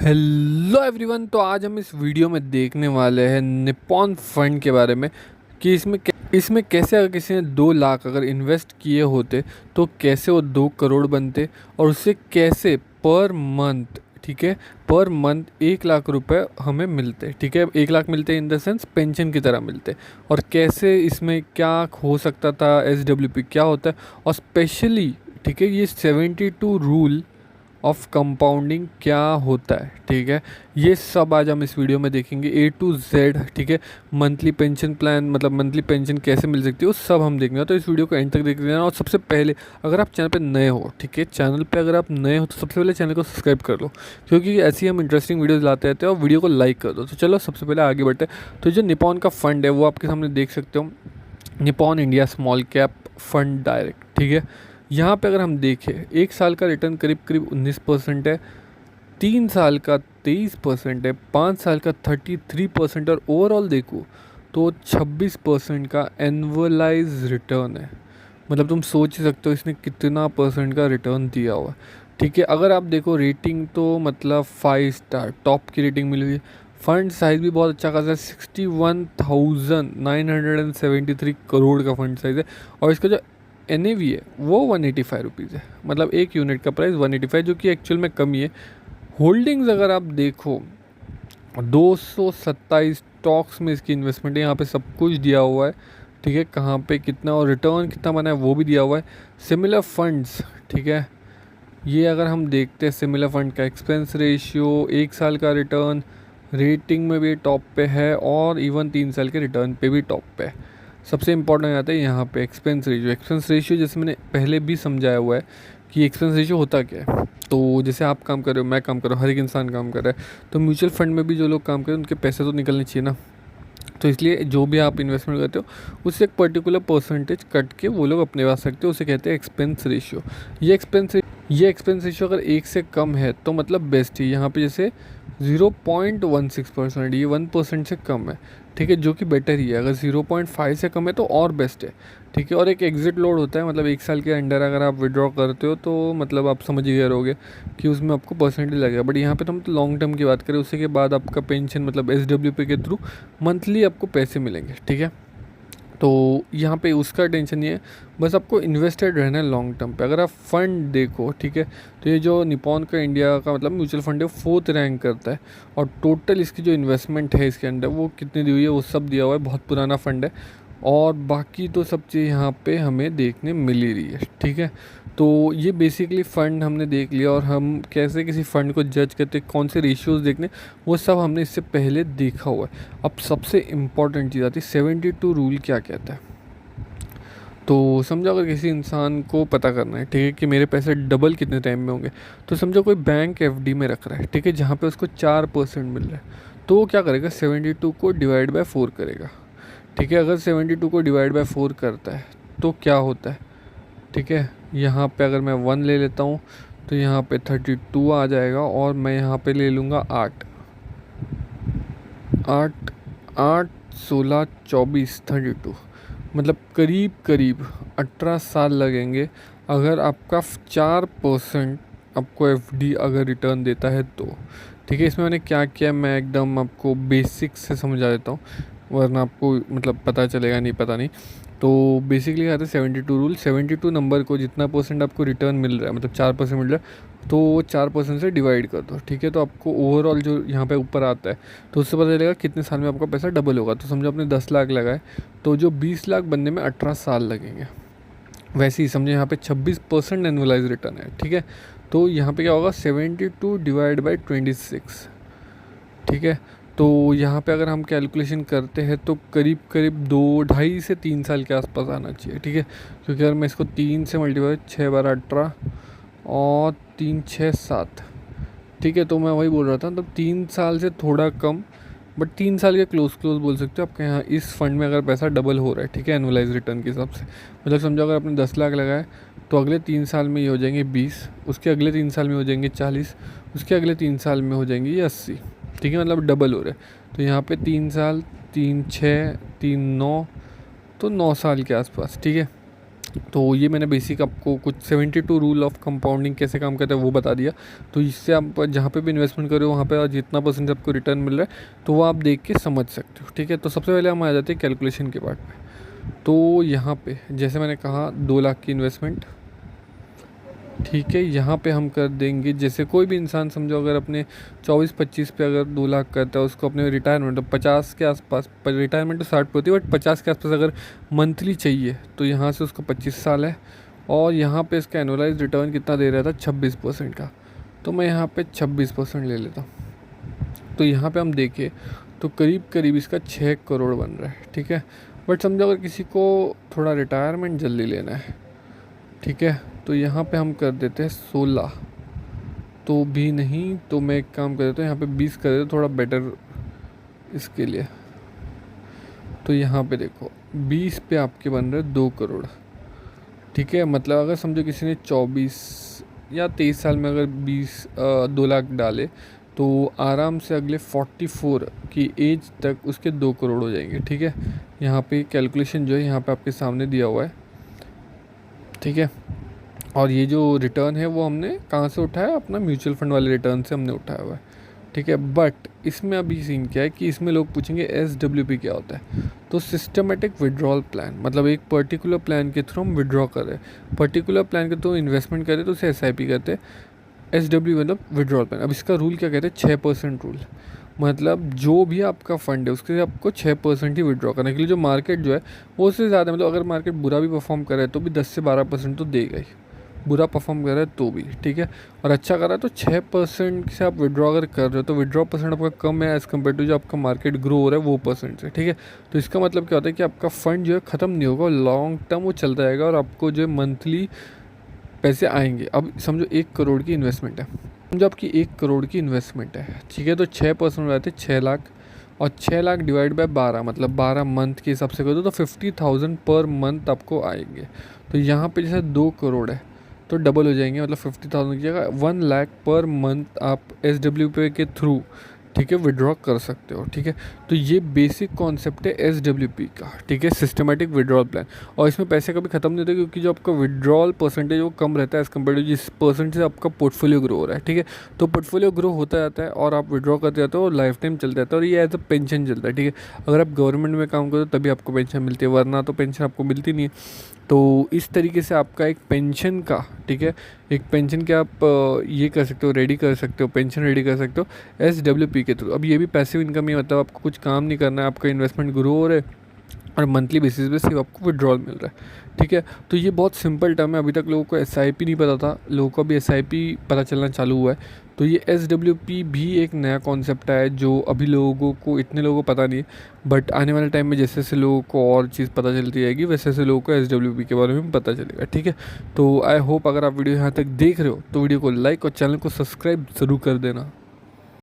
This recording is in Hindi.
Hello everyone. तो आज हम इस वीडियो में देखने वाले हैं निपॉन फंड के बारे में कि इसमें कैसे अगर किसी ने 2 लाख अगर इन्वेस्ट किए होते तो कैसे वो 2 करोड़ बनते और उससे कैसे पर मंथ, ठीक है, पर मंथ 1 लाख रुपए हमें मिलते, ठीक है, 1 लाख मिलते इन द सेंस पेंशन की तरह मिलते। और कैसे इसमें क्या हो सकता था, SWP क्या होता है, और स्पेशली ठीक है ये 72 रूल ऑफ कंपाउंडिंग क्या होता है, ठीक है, ये सब आज हम इस वीडियो में देखेंगे A to Z, ठीक है। मंथली पेंशन प्लान मतलब मंथली पेंशन कैसे मिल सकती है वो सब हम देखेंगे, तो इस वीडियो को एंड तक देख लेना। और सबसे पहले अगर आप चैनल पे नए हो, ठीक है, चैनल पे अगर आप नए हो तो सबसे पहले चैनल को सब्सक्राइब कर लो, क्योंकि ऐसी हम इंटरेस्टिंग वीडियोज़ लाते रहते हैं। और वीडियो को लाइक कर दो। तो चलो सबसे पहले आगे बढ़ते हैं। तो जो निपॉन का फंड है वो आपके सामने देख सकते हो, Nippon India small cap fund direct, ठीक है। यहाँ पे अगर हम देखें 1 साल का रिटर्न करीब करीब 19% है, 3 साल का 23% है, 5 साल का 33%, और ओवरऑल देखो तो 26% का एनुअलाइज रिटर्न है। मतलब तुम सोच ही सकते हो इसने कितना परसेंट का रिटर्न दिया हुआ है, ठीक है। अगर आप देखो रेटिंग तो मतलब 5 स्टार टॉप की रेटिंग मिली हुई है। फंड साइज़ भी बहुत अच्छा खासा है, 61,973 करोड़ का फंड साइज़ है। और इसका जो NAV है वो 185 रुपीज़ है, मतलब एक यूनिट का प्राइस 185, जो कि एक्चुअल में कम ही है। होल्डिंग्स अगर आप देखो 227 स्टॉक्स में इसकी इन्वेस्टमेंट है, यहाँ पे सब कुछ दिया हुआ है, ठीक है, कहाँ पे कितना और रिटर्न कितना बना है वो भी दिया हुआ है। सिमिलर फंड्स, ठीक है, ये अगर हम देखते हैं सिमिलर फंड का एक्सपेंस रेशियो, 1 साल का रिटर्न, रेटिंग में भी टॉप पे है, और इवन 3 साल के रिटर्न पे भी टॉप पे है। सबसे इंपॉर्टेंट आता है यहाँ पे एक्सपेंस रेशियो। एक्सपेंस रेशियो जैसे मैंने पहले भी समझाया हुआ है कि एक्सपेंस रेशियो होता क्या है। तो जैसे आप काम कर रहे हो, मैं काम कर रहा हूँ, हर एक इंसान काम कर रहा है, तो म्यूचुअल फंड में भी जो लोग काम कर रहे हैं उनके पैसे तो निकलने चाहिए ना। तो इसलिए जो भी आप इन्वेस्टमेंट करते हो उससे एक पर्टिकुलर परसेंटेज कट के वो लोग अपने पास रखते हैं, उसे कहते हैं एक्सपेंस रेशियो। ये एक्सपेंस रेशियो अगर 1 से कम है तो मतलब बेस्ट है। यहाँ पे जैसे 0.16%, ये 1% से कम है, ठीक है, जो कि बेटर ही है। अगर 0.5 से कम है तो और बेस्ट है, ठीक है। और एक एग्जिट लोड होता है, मतलब 1 साल के अंडर अगर आप विड्रॉ करते हो तो मतलब आप समझ ही गए रहोगे कि उसमें आपको परसेंटेज लगेगा। बट यहाँ पे तो हम तो लॉन्ग टर्म की बात करें, उसी के बाद आपका पेंशन मतलब SWP के थ्रू मंथली आपको पैसे मिलेंगे, ठीक है। तो यहाँ पे उसका टेंशन नहीं है, बस आपको इन्वेस्टेड रहना है लॉन्ग टर्म पे। अगर आप फंड देखो, ठीक है, तो ये जो निपॉन का इंडिया का मतलब म्यूचुअल फंड है 4th रैंक करता है, और टोटल इसकी जो इन्वेस्टमेंट है इसके अंदर वो कितनी दी हुई है वो सब दिया हुआ है। बहुत पुराना फंड है, और बाकी तो सब चीज़ यहाँ पे हमें देखने मिल ही रही है, ठीक है। तो ये बेसिकली फ़ंड हमने देख लिया, और हम कैसे किसी फ़ंड को जज करते, कौन से रेशियोज़ देखने, वो सब हमने इससे पहले देखा हुआ है। अब सबसे इम्पॉर्टेंट चीज़ आती है 72 रूल क्या कहता है। तो समझो अगर किसी इंसान को पता करना है, ठीक है, कि मेरे पैसे डबल कितने टाइम में होंगे, तो समझो कोई बैंक FD में रख रहा है, ठीक है, जहाँ पे उसको 4% मिल रहा है, तो वो क्या करेगा, 72 को डिवाइड बाय 4 करेगा, ठीक है। अगर 72 को डिवाइड बाय 4 करता है तो क्या होता है, ठीक है, यहाँ पे अगर मैं 1 ले लेता हूँ तो यहाँ पे 32 आ जाएगा, और मैं यहाँ पे ले लूँगा 8 8 8 16 24 32, मतलब करीब करीब 18 साल लगेंगे अगर आपका 4% आपको FD अगर रिटर्न देता है तो, ठीक है। इसमें मैंने क्या किया मैं एकदम आपको बेसिक से समझा देता हूँ, वरना आपको मतलब पता चलेगा नहीं, पता नहीं। तो बेसिकली क्या था 72 रूल, 72 नंबर को जितना परसेंट आपको रिटर्न मिल रहा है, मतलब 4% मिल रहा है, तो 4% से डिवाइड कर दो, ठीक है। तो आपको ओवरऑल जो यहाँ पे ऊपर आता है तो उससे पता चलेगा कितने साल में आपका पैसा डबल होगा। तो समझो आपने 10 लाख लगाए, तो जो 20 लाख बनने में 18 साल लगेंगे। वैसे ही समझो यहाँ पे 26% एनुअलाइज रिटर्न है, ठीक है। तो यहाँ पे क्या होगा 72 डिवाइड बाई 26, ठीक है। तो यहाँ पे अगर हम कैलकुलेशन करते हैं तो करीब करीब 2 ढाई से 3 साल के आसपास आना चाहिए, ठीक है। क्योंकि अगर मैं इसको 3 से मल्टीप्लाई, 6 12 18 और 3 6 7, ठीक है, तो मैं वही बोल रहा था, तो 3 साल से थोड़ा कम, बट 3 साल के क्लोज क्लोज बोल सकते हो। आपके यहाँ इस फंड में अगर पैसा डबल हो रहा है, ठीक है, एनुअलाइज रिटर्न के हिसाब से, मतलब समझो अगर आपने 10 लाख लगाए तो अगले 3 साल में ये हो जाएंगे 20, उसके अगले 3 साल में हो जाएंगे 40, उसके अगले 3 साल में हो जाएंगे ये 80, ठीक है, मतलब डबल हो रहा है। तो यहाँ पे 3 साल, 3 6 3 9, तो 9 साल के आसपास, ठीक है। तो ये मैंने बेसिक आपको कुछ 72 रूल ऑफ कंपाउंडिंग कैसे काम करता है वो बता दिया। तो इससे आप जहाँ पे भी इन्वेस्टमेंट करो वहाँ पे जितना परसेंट आपको रिटर्न मिल रहा है तो वो आप देख के समझ सकते हो, ठीक है। तो सबसे पहले हम आ जाते हैं कैलकुलेशन के पार्ट पे। तो यहाँ पे जैसे मैंने कहा 2 लाख की इन्वेस्टमेंट, ठीक है। यहाँ पे हम कर देंगे, जैसे कोई भी इंसान समझो अगर अपने 24-25 पे अगर 2 लाख करता है, उसको अपने रिटायरमेंट तो 50 के आसपास, पर रिटायरमेंट तो 60 पे होती है बट 50 के आसपास अगर मंथली चाहिए तो यहाँ से उसको 25 साल है। और यहाँ पे इसका एनुअलाइज रिटर्न कितना दे रहा था, 26% का। तो मैं यहाँ पे 26% ले लेता हूँ। तो यहाँ पे हम देखें तो करीब करीब इसका 6 करोड़ बन रहा है, ठीक है। बट समझो अगर किसी को थोड़ा रिटायरमेंट जल्दी लेना है, ठीक है, तो यहाँ पे हम कर देते हैं 16, तो भी नहीं तो मैं एक काम कर देता हूँ यहाँ पे 20 कर देता, थोड़ा बेटर इसके लिए। तो यहाँ पे देखो 20 पे आपके बन रहे 2 करोड़, ठीक है। मतलब अगर समझो किसी ने 24 या 23 साल में अगर 2 लाख डाले तो आराम से अगले 44 की एज तक उसके 2 करोड़ हो जाएंगे, ठीक है। यहाँ पे कैलकुलेशन जो है यहाँ पे आपके सामने दिया हुआ है, ठीक है। और ये जो रिटर्न है वो हमने कहाँ से उठाया, अपना म्यूचुअल फंड वाले रिटर्न से हमने उठाया हुआ है, ठीक है। बट इसमें अभी सीन क्या है कि इसमें लोग पूछेंगे SWP क्या होता है। तो सिस्टमेटिक विड्रॉल प्लान, मतलब एक पर्टिकुलर प्लान के थ्रू हम विड्रॉ कर रहे हैं, पर्टिकुलर प्लान के थ्रू इन्वेस्टमेंट करें तो उसे SIP कहते हैं। SW मतलब विड्रॉल प्लान। अब इसका रूल क्या कहते हैं, 6% रूल। मतलब जो भी आपका फंड है उसके आपको 6% ही विड्रॉ करने के लिए, जो मार्केट जो है वो उससे ज़्यादा, मतलब अगर मार्केट बुरा भी परफॉर्म करे तो भी 10 से 12% तो देगा ही, बुरा परफॉर्म कर रहा है तो भी, ठीक है। और अच्छा कर रहा है तो 6% से आप विड्रॉ अगर कर रहे हो तो विड्रॉ परसेंट आपका कम है एज़ कम्पेयर टू जो आपका मार्केट ग्रो हो रहा है वो परसेंट से, ठीक है। तो इसका मतलब क्या होता है कि आपका फंड जो है ख़त्म नहीं होगा, लॉन्ग टर्म वो चलता रहेगा और आपको जो है मंथली पैसे आएंगे। अब समझो 1 करोड़ की इन्वेस्टमेंट है, समझो आपकी 1 करोड़ की इन्वेस्टमेंट है, ठीक है। तो 6% हो जाते हैं 6 लाख, और 6 लाख डिवाइड बाय 12 मतलब 12 मंथ के हिसाब से कर दो तो 50,000 पर मंथ आपको आएंगे। तो यहाँ पे जैसे 2 करोड़ है तो डबल हो जाएंगे, मतलब 50,000 की जगह 1 लाख पर मंथ आप SWP के थ्रू, ठीक है, विड्रॉ कर सकते हो, ठीक है। तो ये बेसिक कॉन्सेप्ट है SWP का, ठीक है, सिस्टमेटिक विड्रॉल प्लान। और इसमें पैसे कभी ख़त्म नहीं होते क्योंकि जो आपका विड्रॉल परसेंटेज वो कम रहता है एज़ कम्पेयर टू जिस परसेंट से आपका पोर्टफोलियो ग्रो हो रहा है, ठीक है। तो पोर्टफोलियो ग्रो होता जाता है और आप विड्रॉ करते जाते हो और लाइफ टाइम चलता जाता है, और ये एज अ पेंशन चलता है, ठीक है। अगर आप गवर्नमेंट में काम करो तभी आपको पेंशन मिलती है, वरना तो पेंशन आपको मिलती नहीं है। तो इस तरीके से आपका एक पेंशन का, ठीक है, एक पेंशन के आप ये कर सकते हो, रेडी कर सकते हो, पेंशन रेडी कर सकते हो SWP के थ्रू। अब ये भी पैसिव इनकम ही, मतलब आपको कुछ काम नहीं करना है, आपका इन्वेस्टमेंट ग्रो हो रहा है और मंथली बेसिस पे सिर्फ आपको विड्रॉल मिल रहा है, ठीक है। तो ये बहुत सिंपल टर्म है, अभी तक लोगों को SIP नहीं पता था, लोगों को अभी SIP पता चलना चालू हुआ है। तो ये SWP भी एक नया कॉन्सेप्ट है जो अभी लोगों को, इतने लोगों को पता नहीं है, बट आने वाले टाइम में जैसे जैसे लोगों को और चीज़ पता चलती जाएगी वैसे वैसे लोगों को SWP के बारे में पता चलेगा, ठीक है। तो आई होप अगर आप वीडियो यहाँ तक देख रहे हो तो वीडियो को लाइक और चैनल को सब्सक्राइब ज़रूर कर देना।